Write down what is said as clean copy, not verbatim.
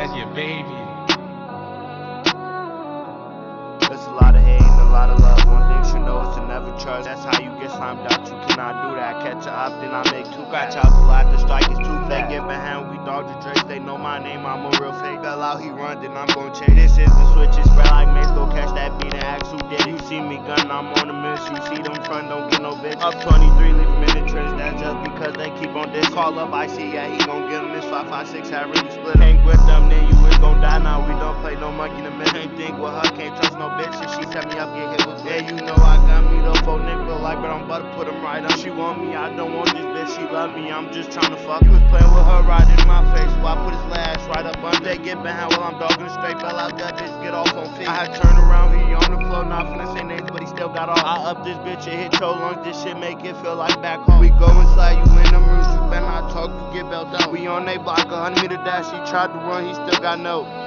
that's your baby. There's a lot of hate and a lot of love. One thing you know is to never trust. That's how you get slimed out. You cannot do that. Catch a up, then I make two. Scratch out the lot, the strike is too fat. They get behind, we dog the Drake. They know my name, I'm a real fake. Fell out, he run, then I'm gon' chase. This is the switch, it spread like mace. Go catch that beat and ask who did it. You see me gun, I'm on the miss. You see them front, don't get no bitch. Up 23, leave him in the trench. That's just because they keep on this. Call up, I see, yeah, he gon' get him. This 556, I really split him. Ain't with them, then you is gon' die now. We don't play no monkey in the middle. Can't think with her, can't trust no bitch. If she set me up, get hit with yeah, you know I got me the phone nigga like, but I'm about to put him right up. She want me, I don't want this bitch. She love me, I'm just tryna fuck. He was playing with her right in my face, so I put his last right up under. They get behind while I'm dogging straight. Fell out that bitch, get off on feet. I had turned around, he on the floor, not finna say names, but he still got off. I up this bitch and hit your lungs. This shit make it feel like back home. We go inside, you in them rooms, you better not talk, you get belt out. We on they block, 100 meter dash. He tried to run, he still got no.